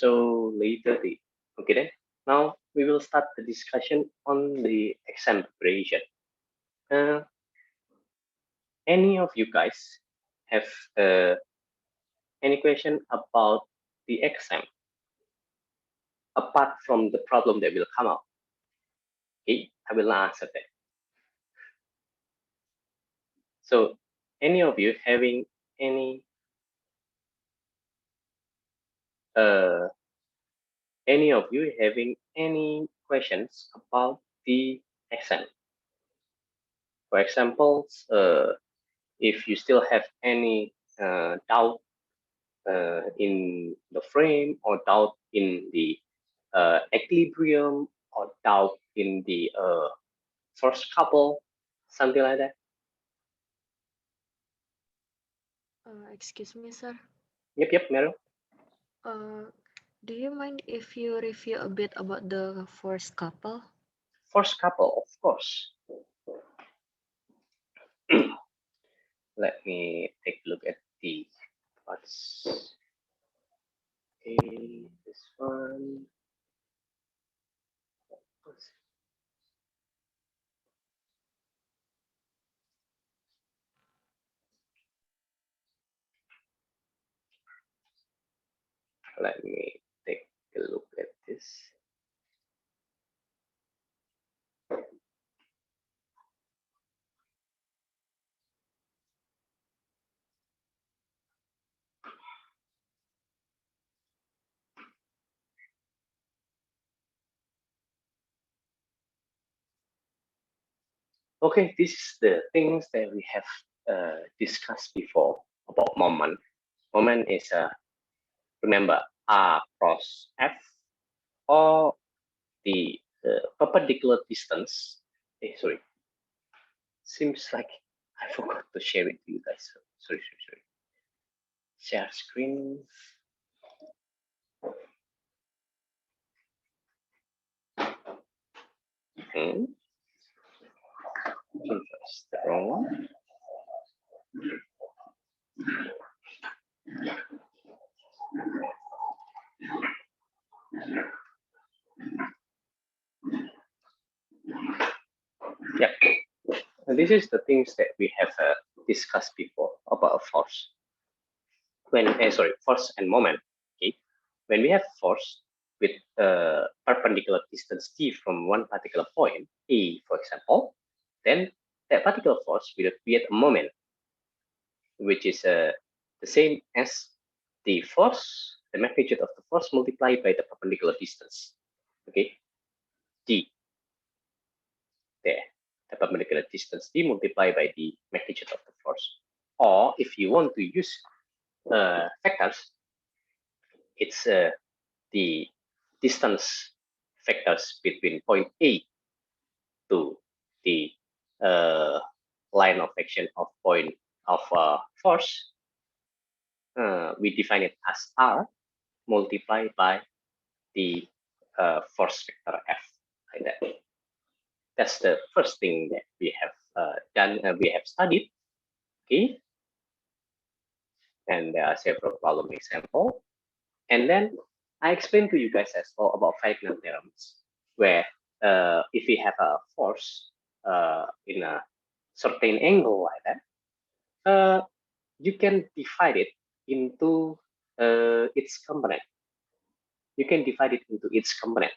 so later the okay then. Now we will start the discussion on the exam preparation. Any of you guys have any question about the exam apart from the problem that will come out? Okay, I will answer that. So any of you having any questions about the exam? For example, if you still have any doubt in the frame or doubt in the equilibrium or doubt in the first couple, something like that. Excuse me, sir. Yep, Meryl. Do you mind if you review a bit about the first couple? First couple, of course. Let me take a look at the parts. Okay, this one. Let me take a look at this. Okay, this is the things that we have discussed before about moment. Moment is remember R cross F or the perpendicular distance. Sorry. Seems like I forgot to share it to you guys. Sorry. Share screen. That's the wrong one. Yeah, and this is the things that we have discussed before about force. Force and moment. Okay, when we have force with perpendicular distance t from one particular point A, for example, then that particular force will create a moment, which is the same as the force, the magnitude of the force multiplied by the perpendicular distance. Okay, d there, the perpendicular distance d multiplied by the magnitude of the force. Or if you want to use vectors, it's the distance vectors between point A to the line of action of point of force. We define it as R multiplied by the force vector F, like that. That's the first thing that we have done. We have studied. Okay, and there are several problem examples. And then I explained to you guys as well about Feynman theorems, where if we have a force in a certain angle like that, you can divide it into its component. You can divide it into its component.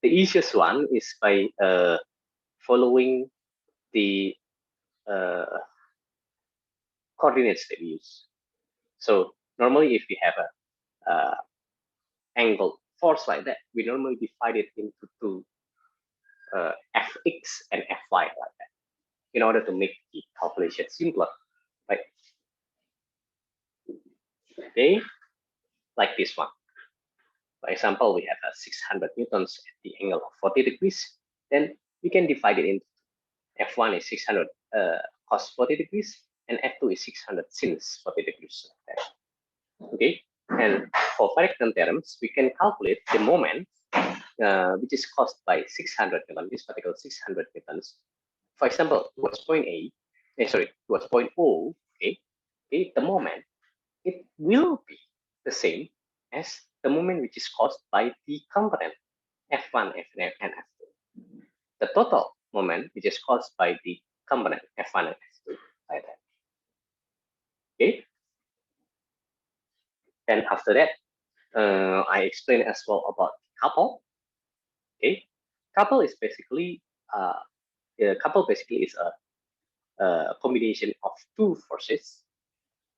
The easiest one is by following the coordinates that we use. So normally, if we have a angle force like that, we normally divide it into two, fx and fy like that, in order to make the calculation simpler, right? Okay, like this one. For example, we have 600 newtons at the angle of 40 degrees. Then we can divide it into f1 is 600 cos 40 degrees, and f2 is 600 sin 40 degrees. Okay, and for Feynman theorems, we can calculate the moment which is caused by 600 newtons, this particular 600 newtons. For example, towards point A, towards point O, okay, the moment, it will be the same as the moment which is caused by the component F1, F2, and F2. The total moment which is caused by the component F1 and F2, like that. Okay. And after that, I explain as well about couple. Okay, couple is basically couple basically is a combination of two forces,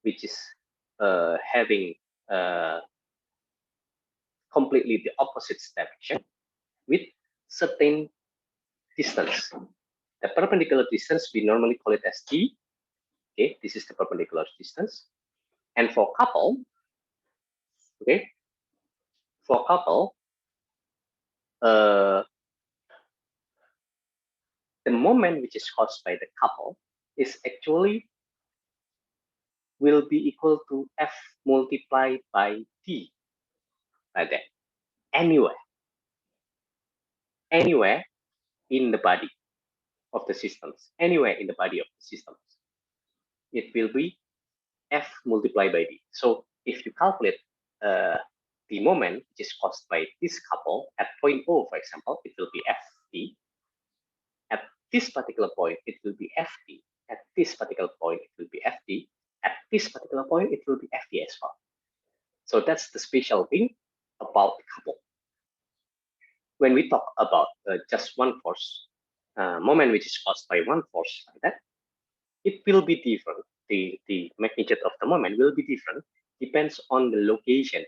which is having completely the opposite direction with certain distance. The perpendicular distance we normally call it as d. Okay, this is the perpendicular distance. And for couple, okay, for couple, the moment which is caused by the couple is actually will be equal to F multiplied by D, like that. Anywhere in the body of the systems, anywhere in the body of the systems, it will be F multiplied by D. So if you calculate the moment which is caused by this couple at point O, for example, it will be Ft. At this particular point, it will be Ft. At this particular point, it will be Ft. At this particular point, it will be Ft as well. So that's the special thing about the couple. When we talk about just one force, moment which is caused by one force like that, it will be different. The magnitude of the moment will be different, depends on the location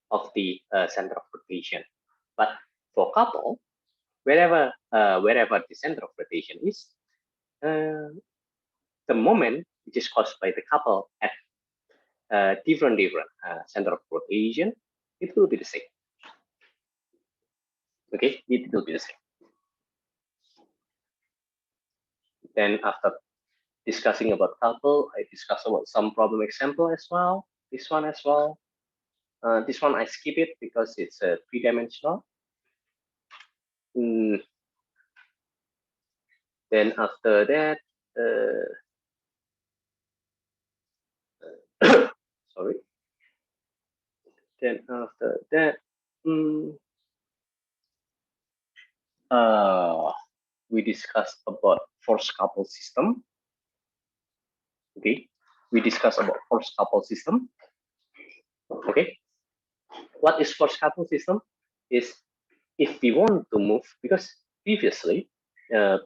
of the center of rotation. But for couple, wherever the center of rotation is, the moment which is caused by the couple at different center of rotation, it will be the same. Okay, it will be the same. Then after discussing about couple, I discuss about some problem example as well. This one as well. This one I skip it because it's three-dimensional. Then after that, sorry. Then after that, we discussed about force couple system. Okay, we discussed about force couple system. Okay, what is force couple system? Is if we want to move, because previously,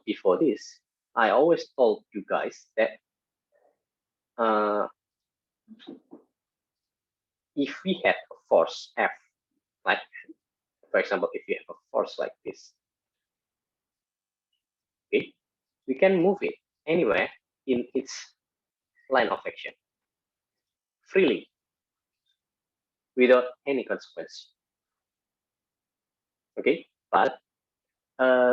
before this, I always told you guys that if we have a force F, like for example, if you have a force like this, okay, we can move it anywhere in its line of action freely without any consequence. Okay, but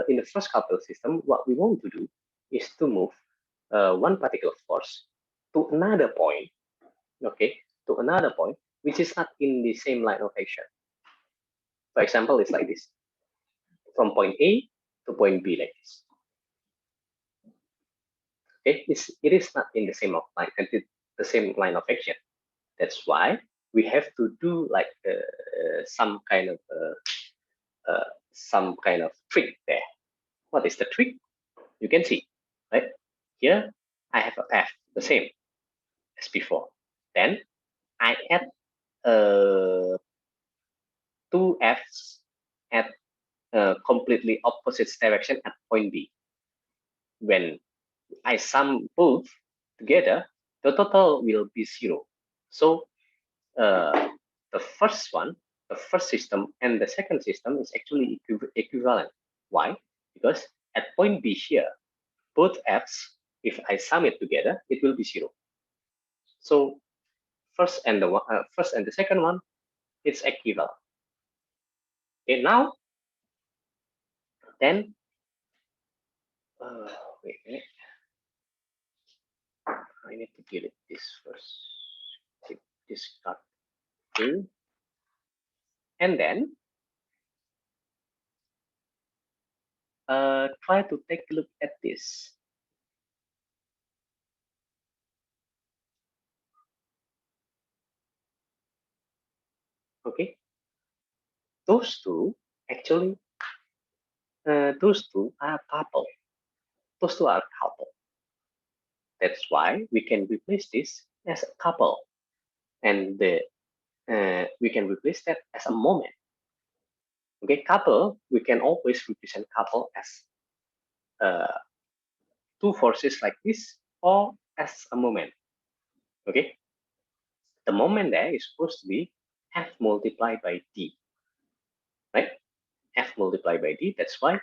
in the first couple system, what we want to do is to move one particular force to another point, okay, to another point which is not in the same line of action. For example, it's like this, from point A to point B, like this. Okay, it is not in the same line, the same line of action. That's why we have to do like some kind of trick there. What is the trick? You can see, right? Here I have a F, the same as before. Then I add two F's at completely opposite direction at point B. When I sum both together, the total will be 0. So the first one, the first system and the second system is actually equivalent. Why? Because at point B here, both F's, if I sum it together, it will be 0. So first and the second one, it's equivalent. Okay, now then wait a minute. I need to delete this first. Take this card in, and then try to take a look at this. Okay, those two actually, those two are couple. Those two are couple. That's why we can replace this as a couple, and we can replace that as a moment. Okay, couple, we can always represent couple as uh, two forces like this or as a moment. Okay, the moment there is supposed to be F multiplied by D, right? F multiplied by D. That's why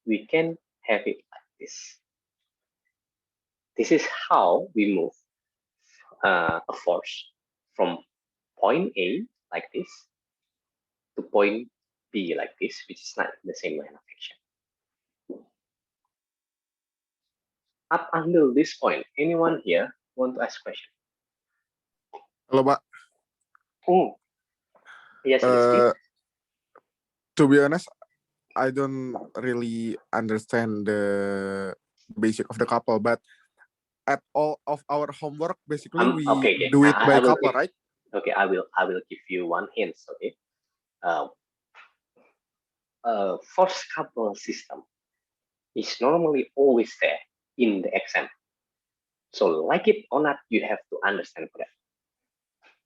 we can have it like this. This is how we move a force from point A like this to point B like this, which is not the same line of action. Up until this point, anyone here want to ask question? Halo, Pak. Oh, yes, Rizky. To be honest, I don't really understand the basic of the couple, but at all of our homework, basically we Okay. do it by will couple, give, right? Okay, I will give you one hint. Okay, force couple system is normally always there in the exam. So like it or not, you have to understand that.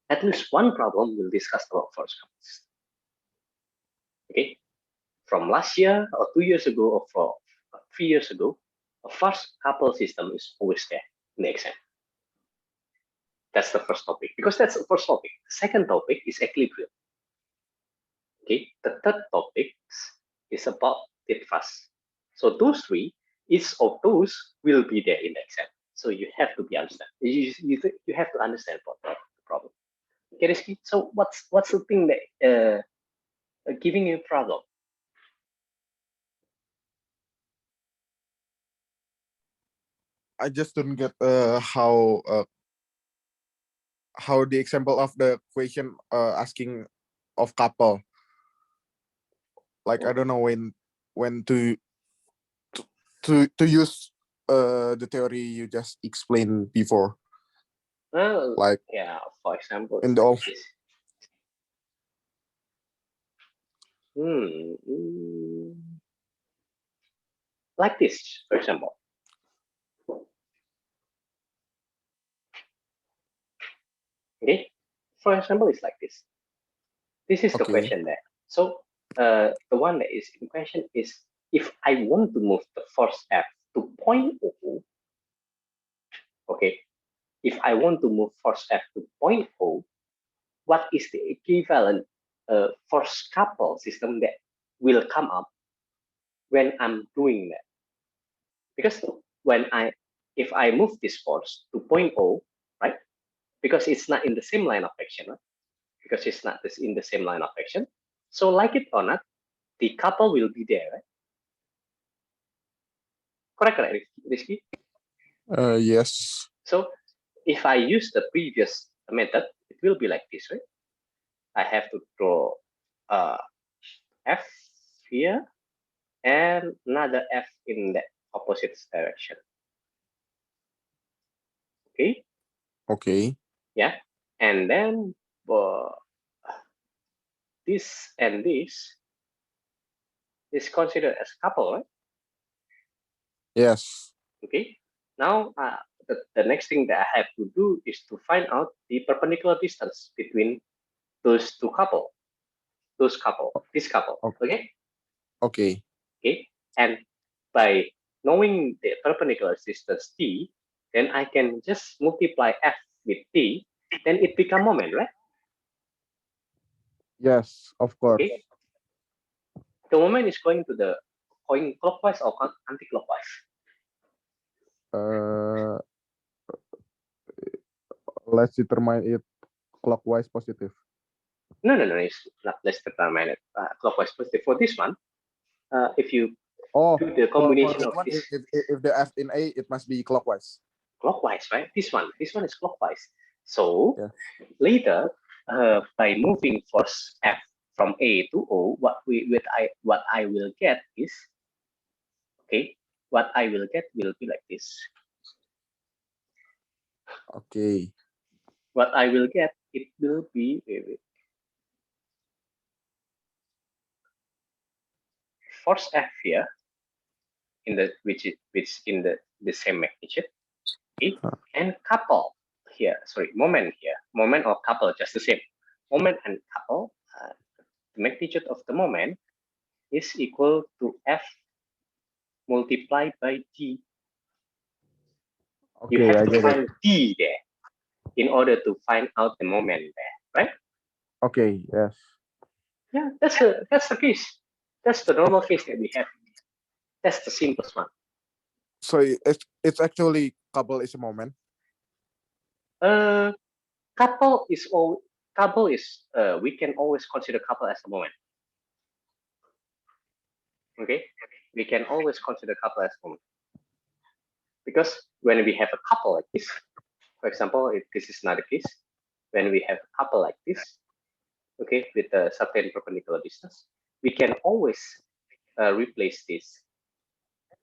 At least one problem we'll discuss about force couple system. Okay, from last year or 2 years ago or 3 years ago, a force couple system is always there in the exam. That's the first topic, because that's the first topic. The second topic is equilibrium. Okay, the third topic is about tit fast. So those three, each of those will be there in the exam. So you have to be understand. You have to understand about the problem. Okay, Rizky. So what's the thing that giving you a problem? I just don't get how the example of the question asking of couple. Like I don't know when to use the theory you just explained before. Well, Like yeah, for example, in the like this. Like this, for example. Okay, for example, it's like this. This is the okay. question there. So the one that is in question is, if I want to move the force F to point O, okay, if I want to move force F to point O, what is the equivalent force couple system that will come up when I'm doing that? Because if I move this force to point O, right, because it's not in the same line of action, right? Because it's not in the same line of action. So like it or not, the couple will be there, right? Correct, Rizky? Yes. So if I use the previous method, it will be like this, right? I have to draw F here and another F in the opposite direction. Okay? Okay. Yeah. And then this and this is considered as couple, right? Yes. Okay. Now, the next thing that I have to do is to find out the perpendicular distance between those two couple, this couple. Okay. Okay. Okay. And by knowing the perpendicular distance t, then I can just multiply f with t, then it become moment, right? Yes, of course. Okay. The moment is going clockwise or anti-clockwise. Let's determine it clockwise positive. No, it's not. Let's determine it clockwise positive. For this one, if you do the for combination this of one, this, if the F in A, it must be clockwise. clockwise, right? This one is clockwise. So Yeah. later, by moving force F from A to O, what I will get is, okay, what I will get will be like this. Okay. What I will get, it will be, force F here in the which in the same magnitude, okay, and couple here, sorry, moment here, moment or couple, just the same. Moment and couple, the magnitude of the moment is equal to F multiplied by D. You Okay, I have to get it. find D there in order to find out the moment there, right? Okay, yes. Yeah, that's the case. That's the normal case that we have. That's the simplest one. So it's actually couple is a moment. Couple is all. Couple is we can always consider couple as a moment. Okay, we can always consider couple as a moment because when we have a couple like this, for example, if this is another case, when we have a couple like this, okay, with a certain perpendicular distance, we can always replace this.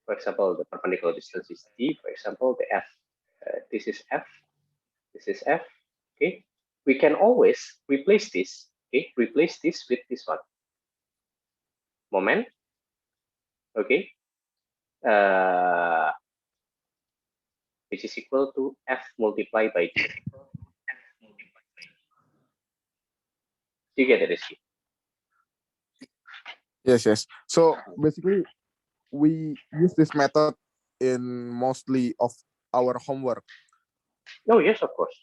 For example, the perpendicular distance is D. For example, the F. This is F. This is F. Okay, we can always replace this. Okay, replace this with this one. Moment. Okay, which is equal to F multiplied by D. Do you get it, Rizky? Yes. So basically, we use this method in mostly of our homework. No, yes, of course.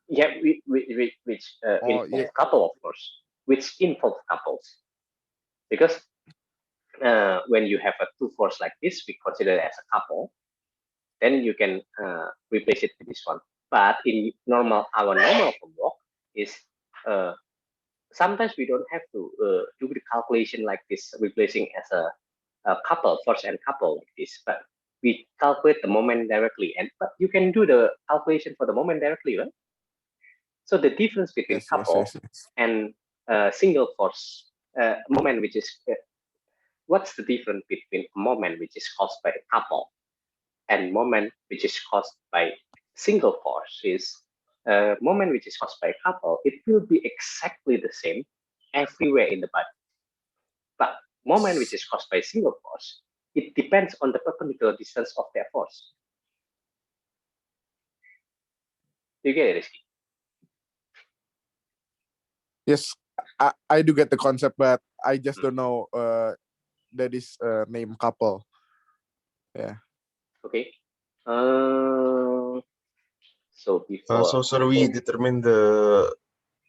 Yeah, which involve Yeah. couple, of course, which involve couples, because when you have a two force like this, we consider it as a couple. Then you can replace it with this one. But in our normal homework is sometimes we don't have to do the calculation like this, replacing as a couple, force and couple like this. But we calculate the moment directly, but you can do the calculation for the moment directly, right? So the difference between Yes. couple and single force moment, which is what's the difference between a moment which is caused by a couple and moment which is caused by single force is a moment which is caused by a couple, it will be exactly the same everywhere in the body. But moment which is caused by single force, it depends on the perpendicular distance of their force. You get it, Rizky? Yes, I do get the concept, but I just don't know that is name couple. Yeah. Okay. So before. So sir, we determine the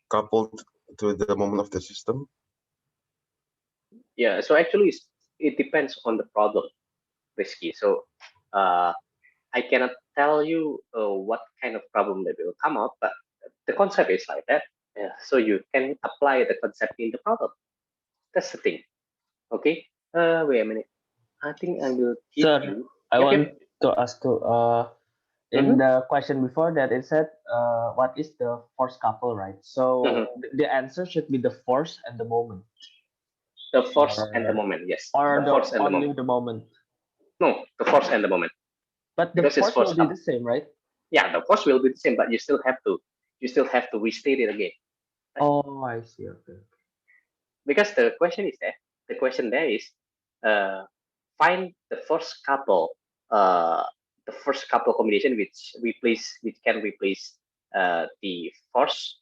coupled to the moment of the system. Yeah. So actually, it depends on the problem, Rizky. So I cannot tell you what kind of problem that will come out, but the concept is like that. Yeah. So you can apply the concept in the problem. That's the thing. Okay. Wait a minute. I think I will give Sir, you. I Yep, want yep. to ask too. In the question before that, it said, what is the force couple, right? So the answer should be the force and the moment. The force and the moment, yes. Or The force and the only moment. the moment. No, the force and the moment. But the Because it's force will be couple. the same, right? Yeah, the force will be the same, but you still have to restate it again. Right? Oh, I see. Okay. Because the question there is find the first couple combination which can replace the force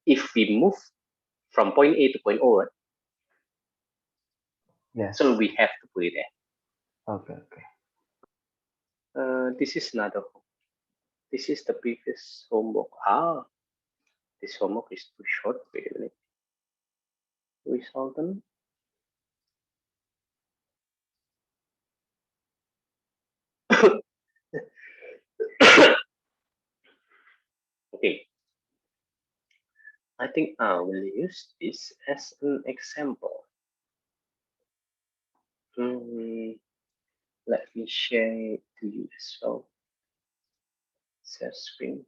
if we move from point A to point O, right? Yes. So we have to put it there. Okay. This is the previous homework. This homework is too short. Wait a minute. Resultant. Okay. I think I will use this as an example. Let me share it to you as well. Share screen.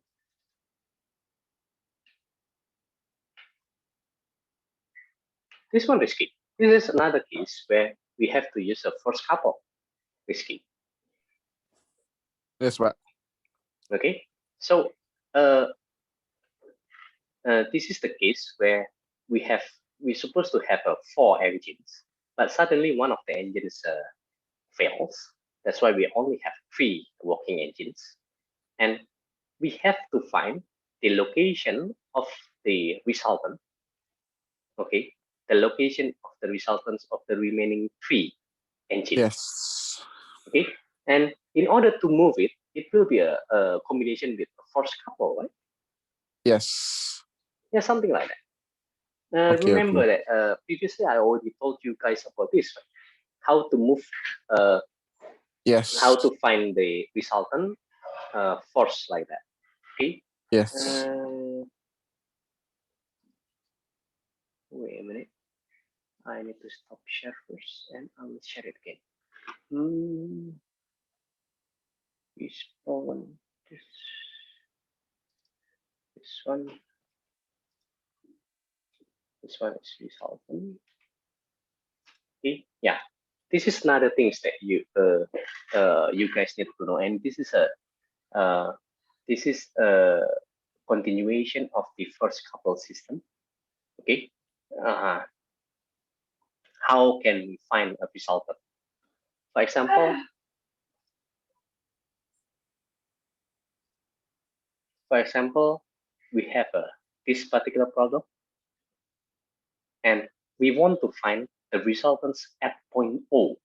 This one risky. This is another case where we have to use a force couple. Risky. Yes, but Okay. So this is the case where we're supposed to have 4 engines, but suddenly one of the engines fails. That's why we only have 3 working engines, and we have to find the location of the resultant. Okay, the location of the resultants of the remaining 3 engines. Yes. Okay, and in order to move it, it will be a combination with a force couple, right? Yes. Yeah, something like that. Okay, Remember okay. that previously I already told you guys about this, right? How to move, Yes. how to find the resultant force like that. Okay. Yes. Wait a minute. I need to stop share first, and I will share it again. Respawn this one. This one is resultant. Okay. Yeah. This is another things that you guys need to know, and this is a continuation of the first couple system. Okay, how can we find a resultant? For example, we have this particular problem, and we want to find the resultants at point O.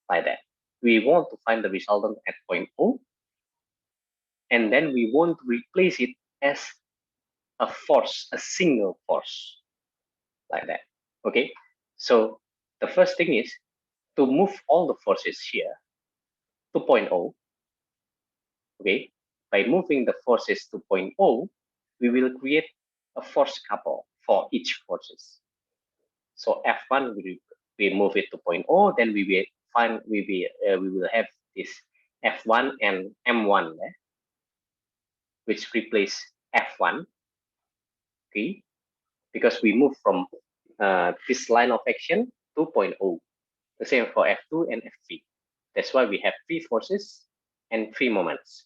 Like that, we want to find the resultant at point O, and then we want to replace it as a force, a single force, like that. Okay, so the first thing is to move all the forces here to point O. Okay, by moving the forces to point O, we will create a force couple for each forces. So F1 we move it to point O, then we will find we will have this F1 and M1 there, which replace F1. Okay, because we move from this line of action to point O. The same for F2 and F3. That's why we have 3 forces and 3 moments,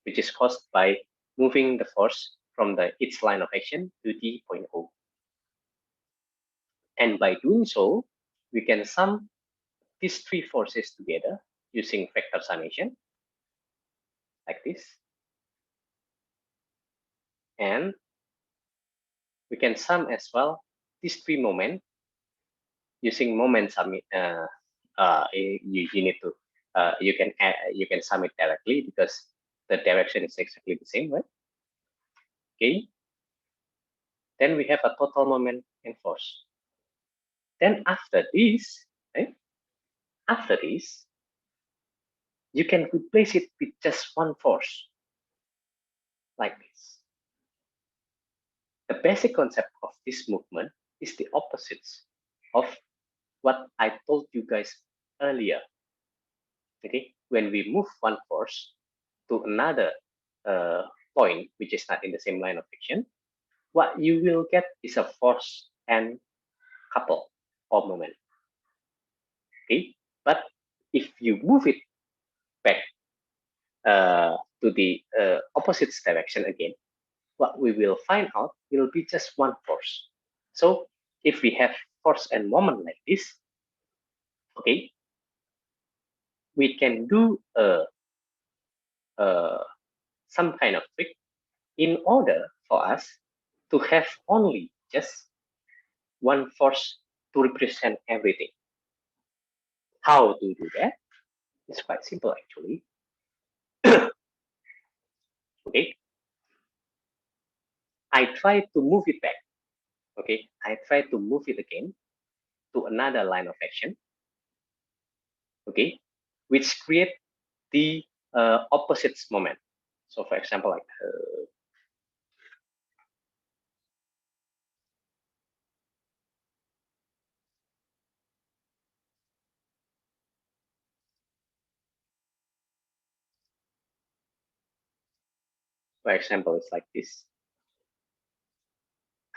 which is caused by moving the force from each line of action to the point O. And by doing so, we can sum these 3 forces together using vector summation, like this. And we can sum as well these 3 moments using moment summit. You need to you can sum it directly because the direction is exactly the same, right? Okay. Then we have a total moment and force. Then after this, right? After this, you can replace it with just one force, like this. The basic concept of this movement is the opposites of what I told you guys earlier. Okay, when we move one force to another point which is not in the same line of action, what you will get is a force and couple or moment. Okay, but if you move it back to the opposite direction again, what we will find out will be just one force. So if we have force and moment like this, okay, we can do some kind of trick in order for us to have only just one force to represent everything. How to do that? It's quite simple actually. Okay, I try to move it back. Okay, I try to move it again to another line of action. Okay, which create the opposites moment. So for example, like for example, it's like this.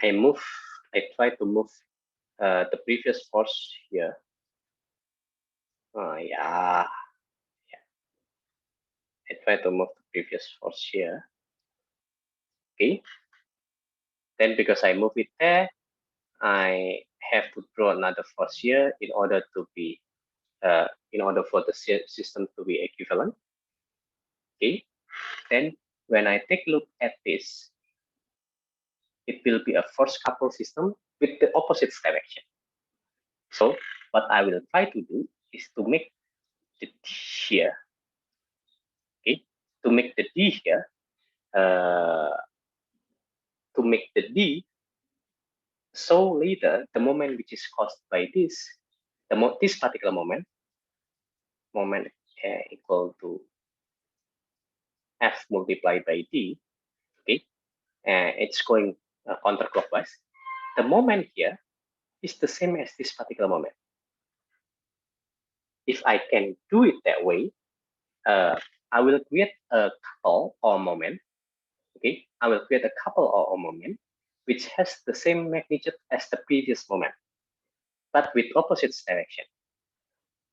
I try to move the previous force here. Yeah. I try to move the previous force here. Okay. Then because I move it there, I have to draw another force here in order to be in order for the system to be equivalent. Okay, then when I take a look at this, it will be a force couple system with the opposite direction. So what I will try to do is to make the D here, okay, to make the D here, to make the D, so later the moment which is caused by this, this particular moment equal to F multiplied by D, okay, it's going counterclockwise. The moment here is the same as this particular moment. If I can do it that way, I will create a couple or moment. Okay, I will create a couple or moment which has the same magnitude as the previous moment, but with opposite direction.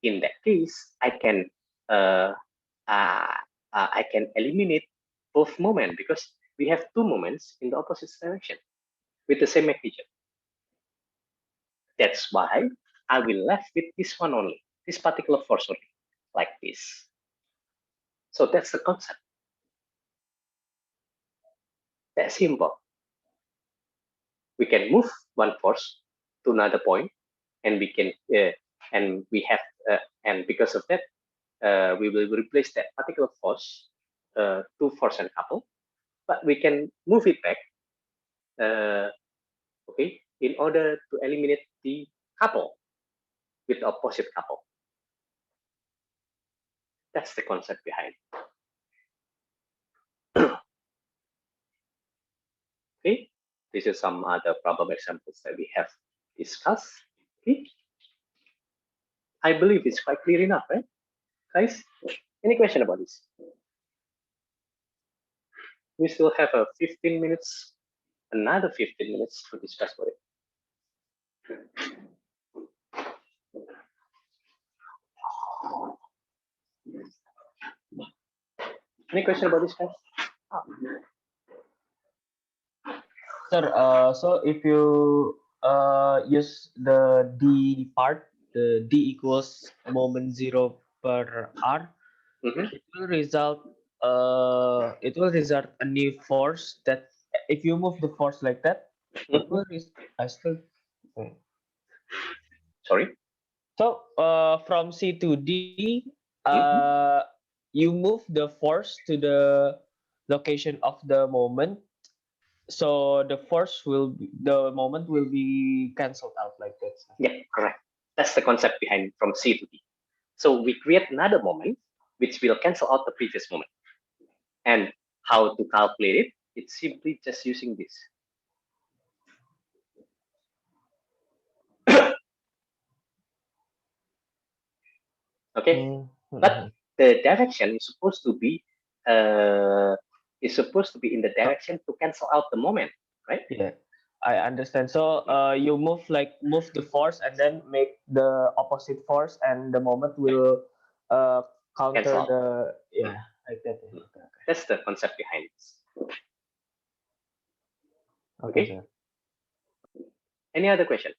In that case, I can eliminate both moments because we have two moments in the opposite direction with the same magnitude. That's why I will left with this one only, this particular force only, like this. So that's the concept. That's simple. We can move one force to another point, and we can and because of that, we will replace that particular force to force and couple, but we can move it back, okay, in order to eliminate the couple with opposite couple. That's the concept behind. Okay, this is some other problem examples that we have discussed. Okay, I believe it's quite clear enough, right, guys? Any question about this? We still have a 15 minutes, another 15 minutes to discuss about it. Any question about this, guys? Sir, so if you use the D part, the D equals moment 0 per R, it will result a new force that if you move the force like that, it will I still Sorry. So from C to D, you move the force to the location of the moment. So the moment will be cancelled out like that. Yeah, correct. That's the concept behind from C to D. So we create another moment which will cancel out the previous moment. And how to calculate it? It's simply just using this. Okay, but the direction is supposed to be in the direction to cancel out the moment, right? Yeah, I understand. So you move the force and then make the opposite force, and the moment will counter Cancel out. the like that. Okay. That's the concept behind it. Okay. Okay. Any other question?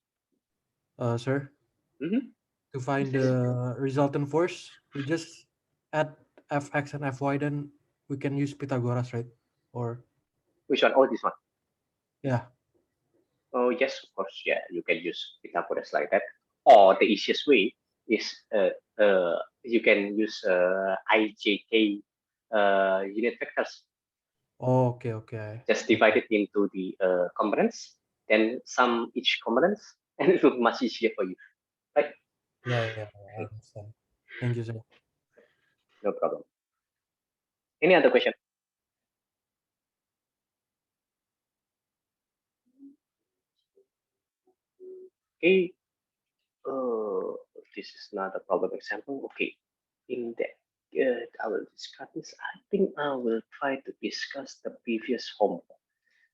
Sir, Mhm. to find the resultant force, we just add fx and fy, then we can use Pythagoras, right? Or Which one? Oh, this one. yeah. Oh, yes, of course. Yeah, you can use Pythagoras like that. Or the easiest way is you can use IJK unit vectors. Oh, okay. Just divide it into the components, then sum each components, and it will be much easier for you, right? Yeah, I understand. Thank you, sir. No problem. Any other question? Okay. This is not a problem example. Okay. In that, I will discuss this. I think I will try to discuss the previous homework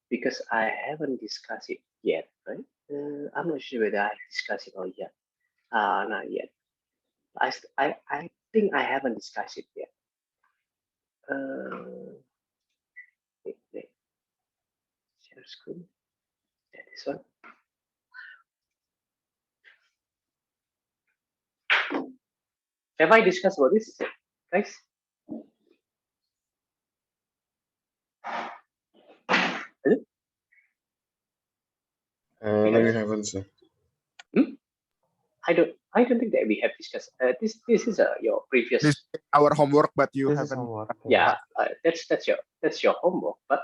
because I haven't discussed it yet, right? I'm not sure whether I discussed it or yet. Not yet. I think I haven't discussed it yet. Wait. Share screen. Yeah, this one. Have I discussed about this, guys? No, you haven't, sir. I don't think that we have discussed. This is your previous. This is our homework, but you This is haven't. homework. Yeah, that's your homework, but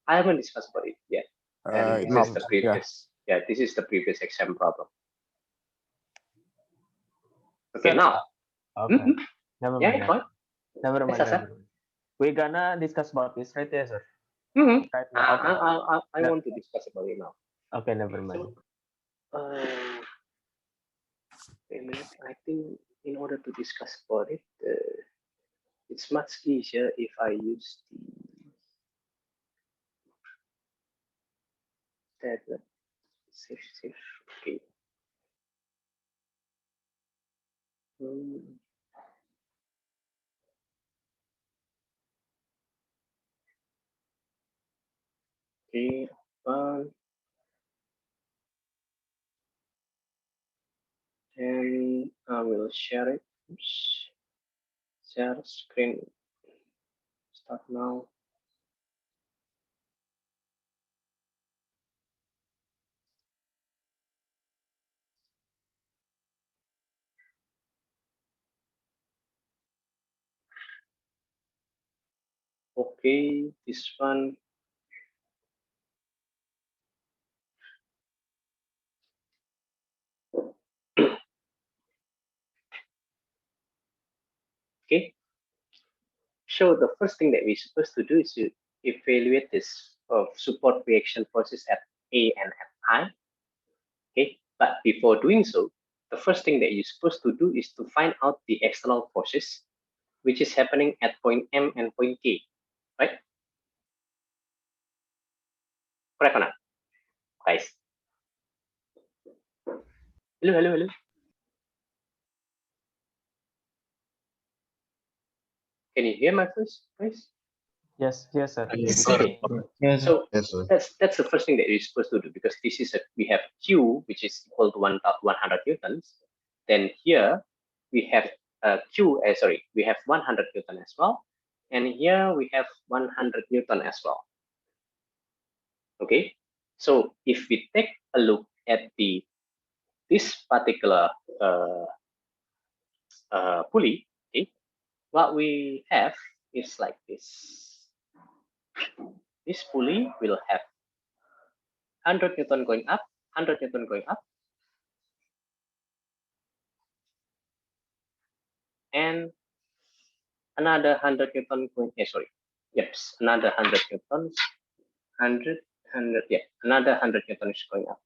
I haven't discussed about it yet. And this No, is the previous. Yeah, this is the previous exam problem. Okay, Sir, now. Okay. Mhm. Never Yeah, mind. fine. Never mind. Yes, sir. Never mind. We're gonna discuss about this right there, sir. Mhm. Right now. Okay. I want to discuss about it now. Okay. Never mind. So, wait a minute. I think in order to discuss about it, it's much easier if I use the safe. Okay. Okay, and I will share it. Oops. Share screen. Start now. Okay, this one. Okay. So the first thing that we're supposed to do is to evaluate this support reaction forces at A and at I. Okay, but before doing so, the first thing that you're supposed to do is to find out the external forces which is happening at point M and point K, right? Correct or not, guys? Hello. Can you hear my voice, guys? Yes. Yes, sir. Yes, We sir. can- Yes. So Yes, sir. that's the first thing that you're supposed to do, because this is we have Q which is equal to 100 newtons. Then here we have we have 100 newton as well, and here we have 100 newton as well. Okay, so if we take a look at this particular pulley, okay, what we have is like this. This pulley will have 100 newton going up, 100 newton going up, and another 100 newton going, another 100 newtons, 100, yeah, another 100 newton is going up.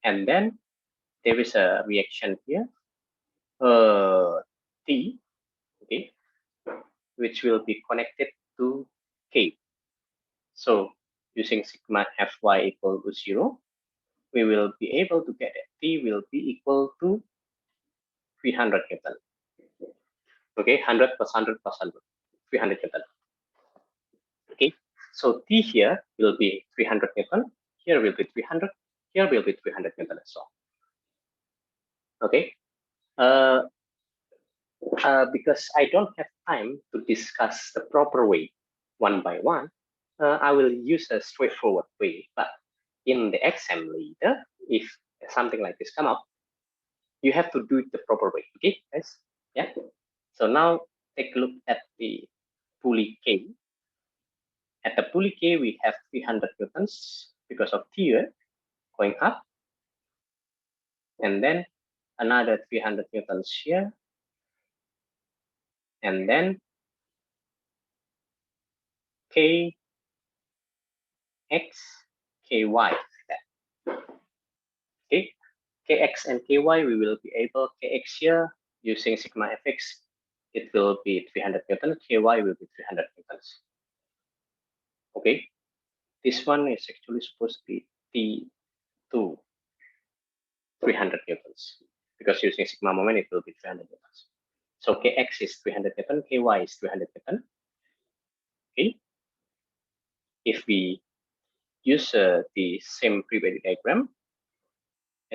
And then there is a reaction here, T, okay, which will be connected to K. So using sigma Fy equal to 0, we will be able to get it. T will be equal to 300 Newton. Okay, 100 plus 100 plus 100, 300 Newton. Okay, so T here will be 300 Newton, here will be 300, here will be 300 Newton as well. Okay, because I don't have time to discuss the proper way one by one, I will use a straightforward way. But in the exam later, if something like this come up, you have to do it the proper way. Okay, guys? Yeah. So now take a look at the pulley K. At the pulley K, we have 300 newtons because of tear going up, and then another 300 newtons here, and then K X Ky. Okay, Kx and Ky, we will be able Kx here using sigma Fx, it will be 300 Newton, Ky will be 300 Newtons. Okay, this one is actually supposed to be T2, 300 Newtons, because using sigma moment, it will be 300 Newtons. So Kx is 300 Newton, Ky is 300 Newton. Okay, if we use the same free body diagram,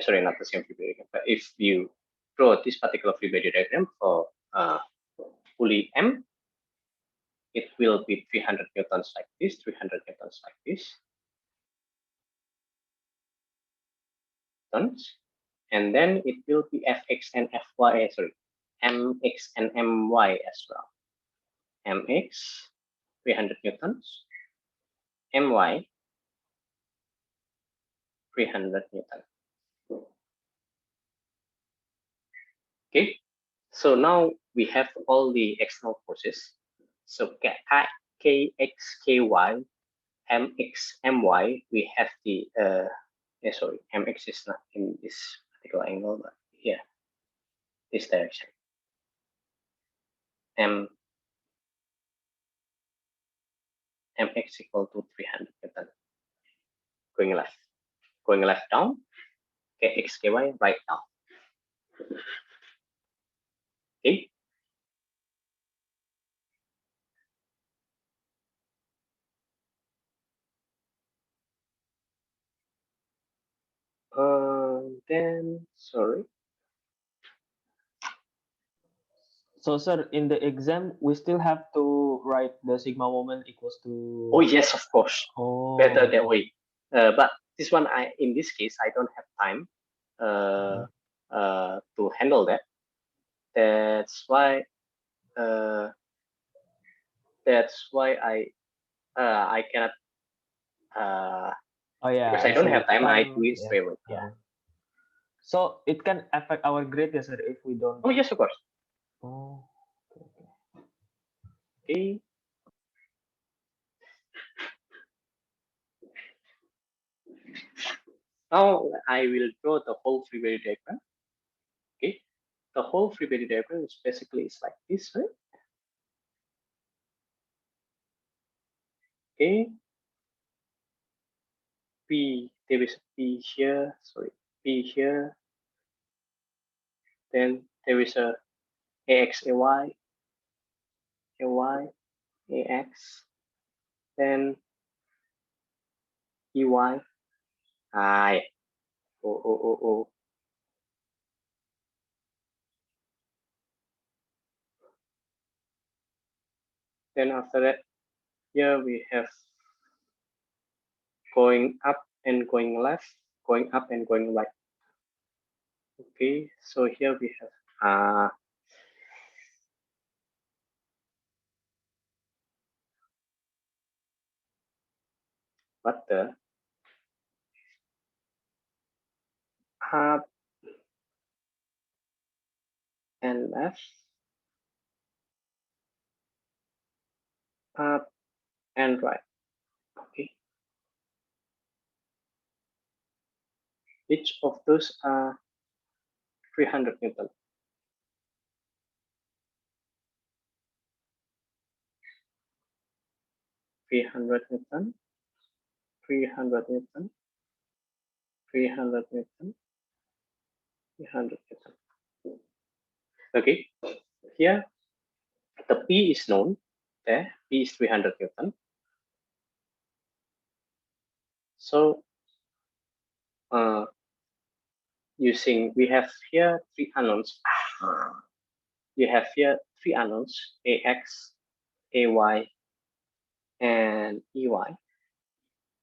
sorry, not the same free body diagram, but if you draw this particular free body diagram for pulley M, it will be 300 newtons like this, 300 newtons like this, and then it will be Fx and Fy, sorry, Mx and My as well. Mx, 300 newtons, My, 300 newtons. Okay, so now we have all the external forces. So Kx, Ky, Mx, My, we have the, sorry, Mx is not in this particular angle, but here, this direction. Mx equal to 300 Newton. Going left down, Kx, Ky, right down. Okay. Then, sorry. So, sir, in the exam, we still have to write the sigma moment equals to. Oh yes, of course. Oh. Better that way. But this one, in this case, I don't have time to handle that. That's why I cannot. Oh yeah. Because I don't see. have time, I do it yeah. straight away. Yeah. So it can affect our grade, yes, sir, if we don't. Oh yes, of course. Oh. Okay. Now I will draw the whole free body diagram. Okay, the whole free body diagram is basically like this, right? Okay. P, there is a P here, sorry, P here. Then there is a AX, AY, AY, AX, then EY, I, O. Then after that, here we have going up and going left, going up and going right. Okay, so here we have what the up and left, up and right. Okay, each of those are 300 Newton. $300 Newton, 300 Newton, 300 Newton, 300 Newton. Okay, here the P is known. There, P is 300 Newton. So using, we have here three unknowns. We have here three unknowns: AX, AY, and EY.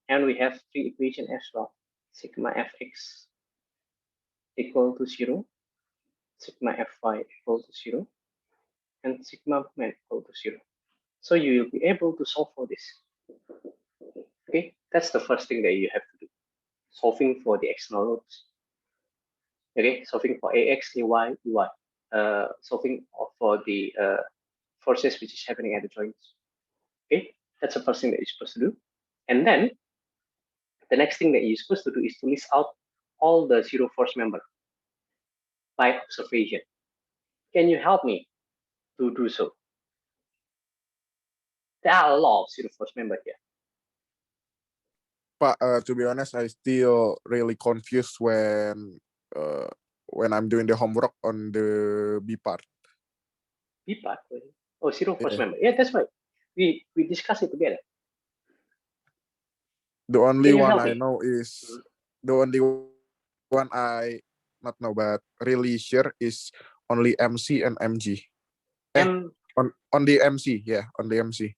And we have three equations as well: sigma Fx equal to 0, sigma Fy equal to 0, and sigma moment equal to 0. So you will be able to solve for this. Okay, that's the first thing that you have to do. Solving for the external loads. Okay, solving for AX, AY, EY. Solving for the forces which is happening at the joints. Okay, that's the first thing that you're supposed to do. And then the next thing that you're supposed to do is to list out all the zero force member by observation. Can you help me to do so? There are a lot of zero force member here. But to be honest, I still really confused when I'm doing the homework on the B part. B part? Oh, zero force Yeah. member. Yeah, that's right. We discuss it together. The only Can you one help I me? know is the only one I know is one I not know, but really sure is only MC and MG. M On the MC, yeah, on the MC.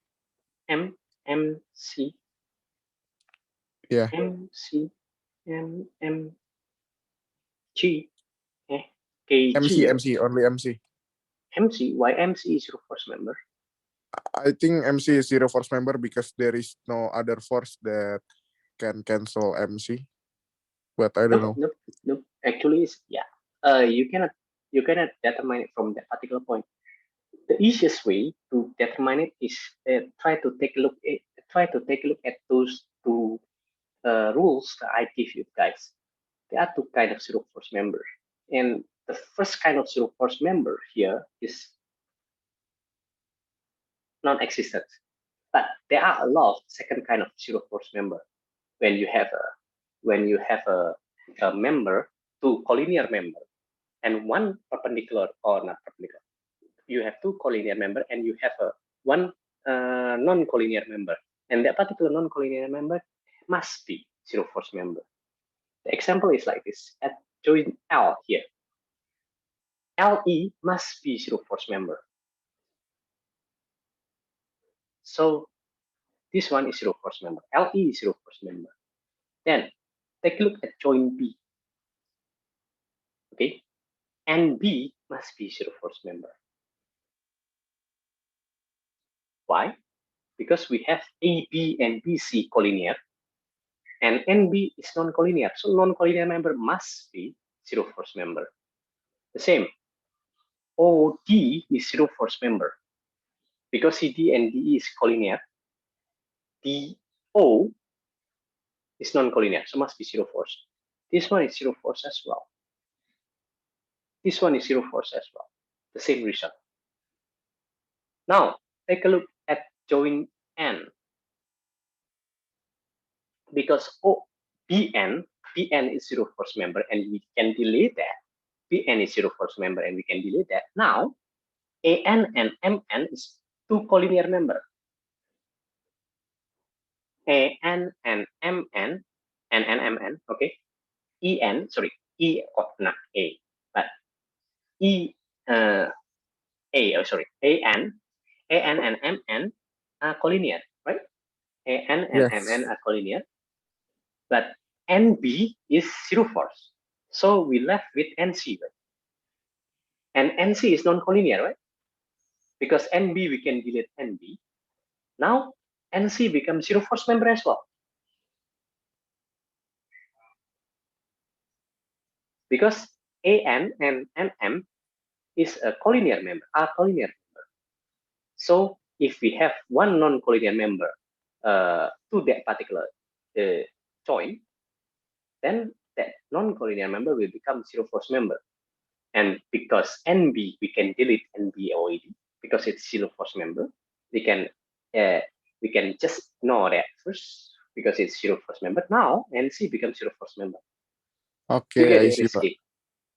MC Yeah. MC M G KG MC, only MC. MC. Why MC is your first member? I think MC is zero force member because there is no other force that can cancel MC. But I don't know. No. Actually, yeah. You cannot determine it from that particular point. The easiest way to determine it is try to take a look at those two rules that I give you guys. There are two kind of zero force member, and the first kind of zero force member here is non-existent. But there are a lot of second kind of zero force member when you have a member, two collinear member, and one perpendicular or not perpendicular. You have two collinear member and you have one non-collinear member, and that particular non-collinear member must be zero force member. The example is like this: at joint L here, LE must be zero force member. So this one is zero force member. LE is zero force member. Then take a look at joint B. Okay, and B must be zero force member. Why? Because we have AB and BC collinear, and NB is non-collinear. So non-collinear member must be zero force member. The same, OD is zero force member. Because CD and DE is collinear, DO is non-collinear, so must be zero force. This one is zero force as well. This one is zero force as well. The same result. Now, take a look at joint N. Because BN is zero force member, and we can delete that. BN is zero force member, and we can delete that. Now, AN and MN is two collinear member. AN and MN, okay. EN, sorry, E, not A, but AN and MN are collinear, right? AN and Yes. MN are collinear, but NB is zero force. So we left with NC, right? And NC is non-collinear, right? Because NB, we can delete NB. Now, NC becomes zero force member as well. Because AN and MM is a collinear member, are collinear member. So if we have one non-collinear member to that particular joint, then that non-collinear member will become zero force member. And because NB, we can delete NB or AD because it's zero force member. We can just ignore that first because it's zero force member. Now NC becomes zero force member. Okay, You get I it, see. Rizky?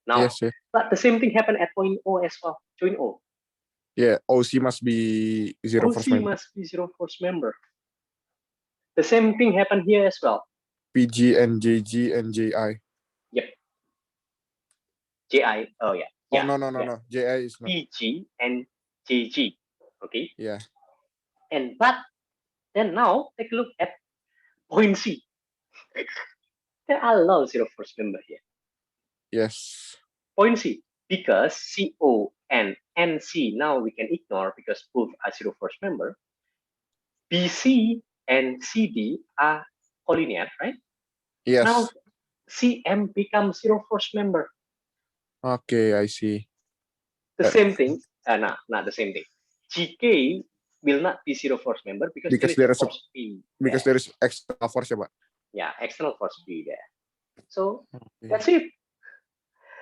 Now, Yes, yes. but the same thing happened at point O as well. Joint O. Yeah, OC must be zero force OC member. must be zero force member. The same thing happened here as well. PG and JG and JI. Yep. JI. Oh yeah. Oh no. JI is not. PG and JG. Okay. Yeah. And but then now take a look at point C. There are a lot of zero force member here. Yes. Point C, because CO and NC now we can ignore because both are zero force member. BC and CD are collinear, right? Yes. Now CM becomes zero force member. Okay, I see. The same thing, not the same thing. GK will not be zero force member because there is force P. Because there is external force, Pak. Yeah, external force P there. So Okay. that's it.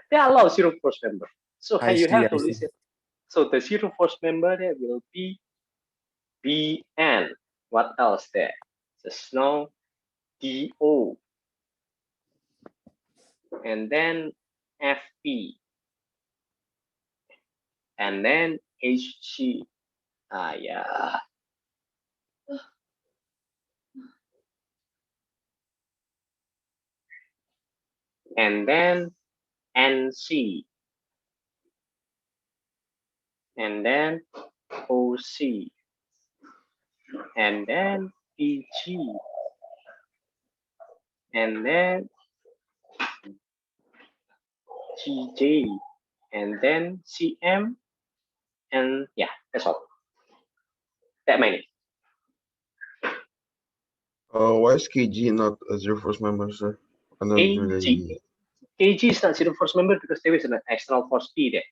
There are a lot of zero force member. So I you see, have to I see. listen. So the zero force member there will be BN. What else there? Just now DO. And then FP. And then HG. Yeah. and then NC, and then OC, and then PG, and then GJ, and then CM, and yeah, that's all. That many. Why is KG not a zero force member, sir? I'm not really. KG is not zero force member because there is an external force P there.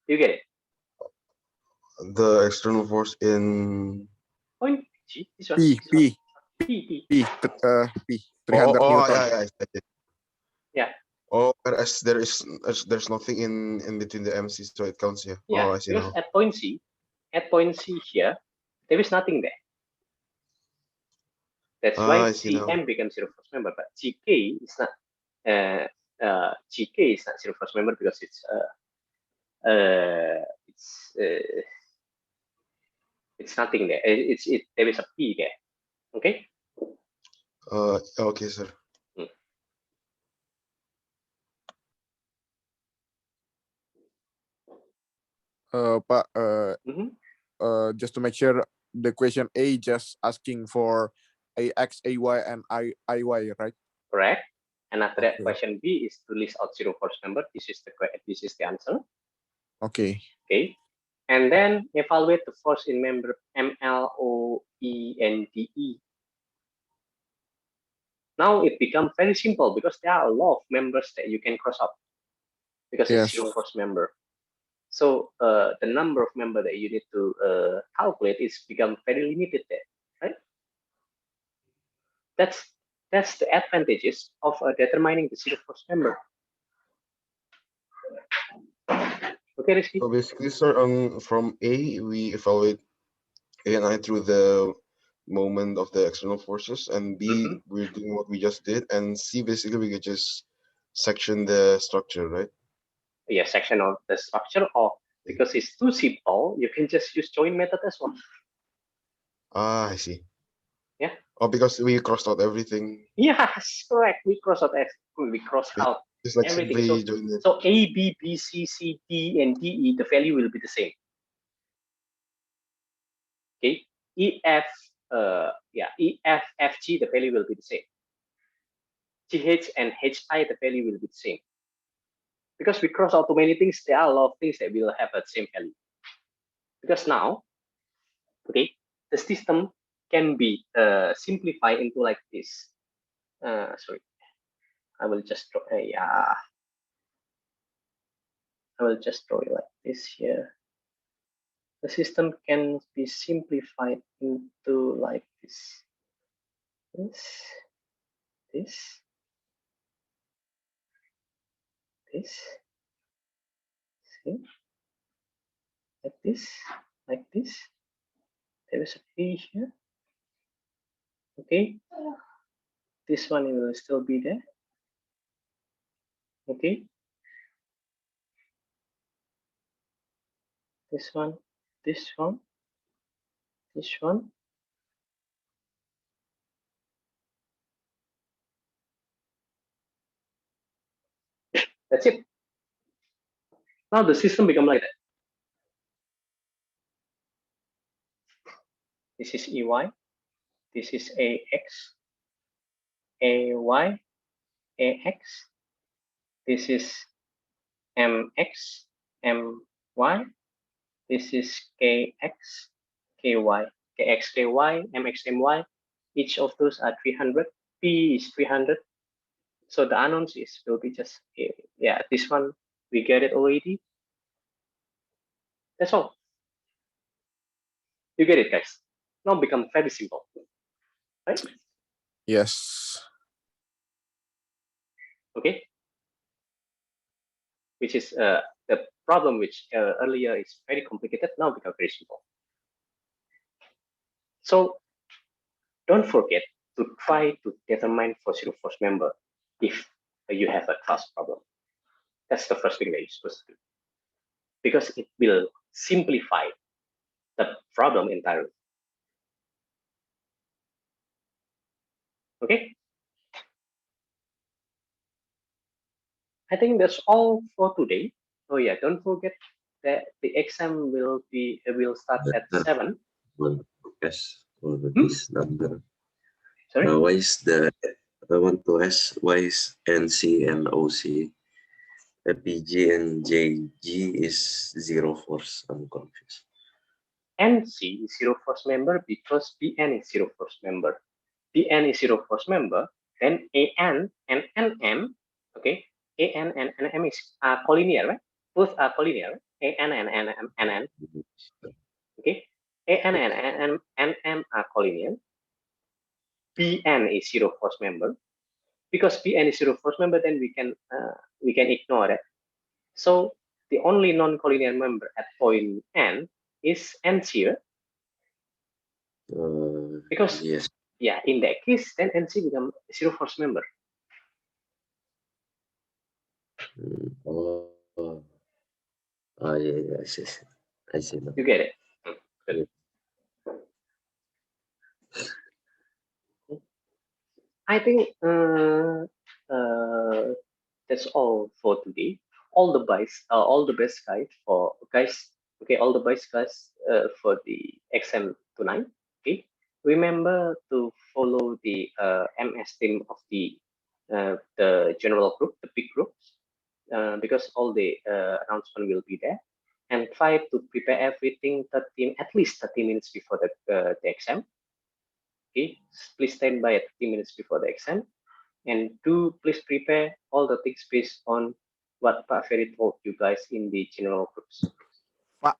You get it? The external force in. Point G, this one. P, P, P, P. P, 300 Oh, Newton. yeah, yeah. Yeah. Oh, whereas there's nothing in between the MCs, so it counts here. Yeah, Oh, I see because now. at point C here, there is nothing there. That's why I see now. CM becomes zero force member, but GK is not. GK is not zero force member because it's nothing there. There is a P there. Okay. Okay, sir. Pak, Mhm. just to make sure, the question A just asking for AX, AY, and IY, right? Correct. And after that, Okay. question B is to list out zero force member. This is the answer. Okay. Okay. And then evaluate the force in member M, L, O, E, and D, E. Now it becomes very simple because there are a lot of members that you can cross out because it's Yes. zero force member. So the number of member that you need to calculate is become very limited there, right? That's the advantages of determining the zero force member. Okay, Rizky? So basically, sir, from A, we evaluate A and I through the moment of the external forces, and B, we're doing what we just did, and C, basically, we could just section the structure, right? Yeah, section of the structure, or because it's too simple, you can just use join method as well. Ah, I see. Yeah. Oh, because we crossed out everything. Yes, correct. We cross out It's like everything. simply join it. So A, B, B, C, C, D, and D, E, the value will be the same. Okay. E, F, E, F, F, G, the value will be the same. G, H, and H, I, the value will be the same. Because we cross out too many things, there are a lot of things that will have the same value. Because now, okay, the system can be simplified into like this. Sorry, I will just draw. I will just draw it like this here. The system can be simplified into like this, this, see, like this. There is a P here. Okay, this one will still be there. Okay, this one, this one, this one. That's it. Now the system become like that. This is EY. This is AX, AY, AX. This is MX, MY. This is KX, KY, KX, KY, MX, MY. Each of those are 300. P is 300. So the unknowns will be just, yeah, this one, we get it already. That's all. You get it, guys. Now become very simple, right? Yes. Okay. Which is the problem which earlier is very complicated, now become very simple. So don't forget to try to determine zero force member if you have a class problem. That's the first thing that you're supposed to do. Because it will simplify the problem entirely. Okay. I think that's all for today. Oh yeah, don't forget that the exam will start at 7. Want to ask for Hmm? this number. Sorry. Why is the I want to ask why is NC and OC, PG and JG is zero force? I'm confused. NC is zero force member because BN is zero force member. BN is zero force member, then AN and NM, okay, AN and NM is collinear, right? Both are collinear, right? AN and NM, okay? AN and NM are collinear. BN is zero force member. Because BN is zero force member, then we can ignore it. So the only non-collinear member at point N is NC, right? Because Yes. yeah, in that case, then NC become zero force member. Oh. Oh, yeah, I see. I see now. You get it? Good. I think that's all for today. All the best, guys, for guys. Okay, all the best, guys, for the exam tonight. Okay, remember to follow the MS team of the general group, the big groups, because all the announcement will be there. And try to prepare everything at least 30 minutes before the exam. Okay, please stand by at 30 minutes before the exam, and please prepare all the things based on what Pak Ferry told you guys in the general groups. Pak,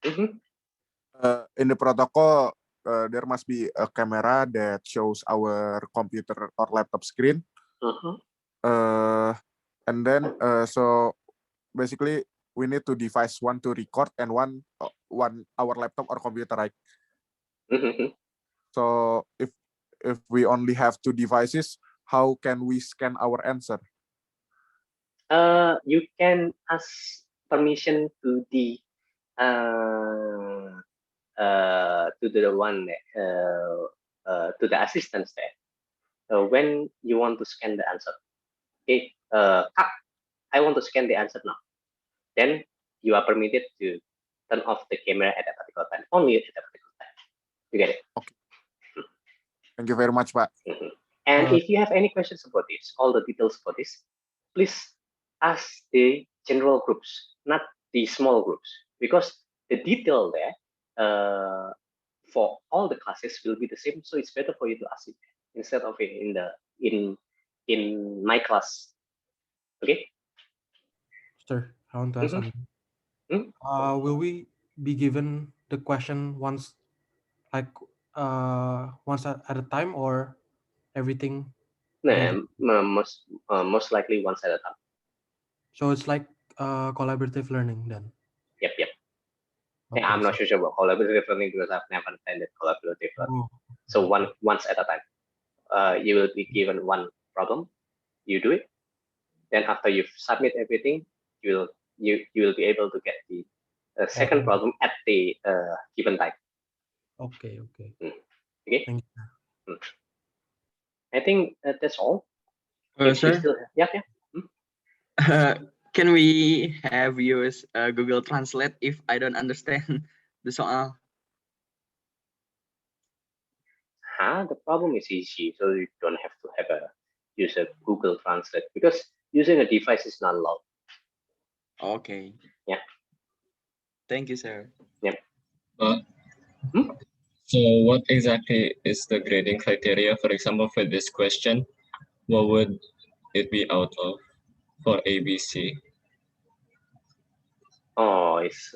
in the protocol, there must be a camera that shows our computer or laptop screen. And then, so basically, we need to device one to record and one our laptop or computer, right? So if we only have 2 devices, how can we scan our answer? You can ask permission to the one to the assistants there when you want to scan the answer. Okay, I want to scan the answer now. Then you are permitted to turn off the camera at that particular time, only at that particular time. You get it? Okay. Thank you very much, Pak. And if you have any questions about this, all the details for this, please ask the general groups, not the small groups, because the detail there for all the classes will be the same. So it's better for you to ask it instead of it in my class. Okay. Sir, I want to ask something. Will we be given the question once, like once at a time, or everything? No, most likely once at a time. So it's like collaborative learning then. Yep. Okay, I'm not sure about collaborative learning because I've never attended collaborative learning. So once at a time, you will be given one problem. You do it. Then after you submit everything, you will be able to get the second problem at the given time. Okay. Okay. Thank you. I think that's all. Sir, can we have use Google Translate if I don't understand the soal? The problem is easy, so you don't have to use a Google Translate because using a device is not allowed. Okay. Yeah. Thank you, sir. Yep. So what exactly is the grading criteria? For example, for this question, what would it be out of for ABC? Oh, it's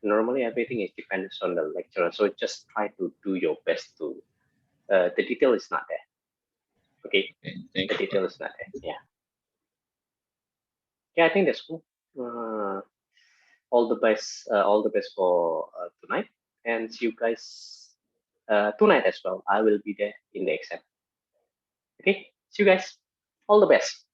normally everything is depends on the lecturer. So just try to do your best to. The detail is not there. Okay. The detail is not there. Yeah. Yeah, I think that's cool. All the best for tonight, and see you guys tonight as well. I will be there in the exam. Okay, see you guys. All the best.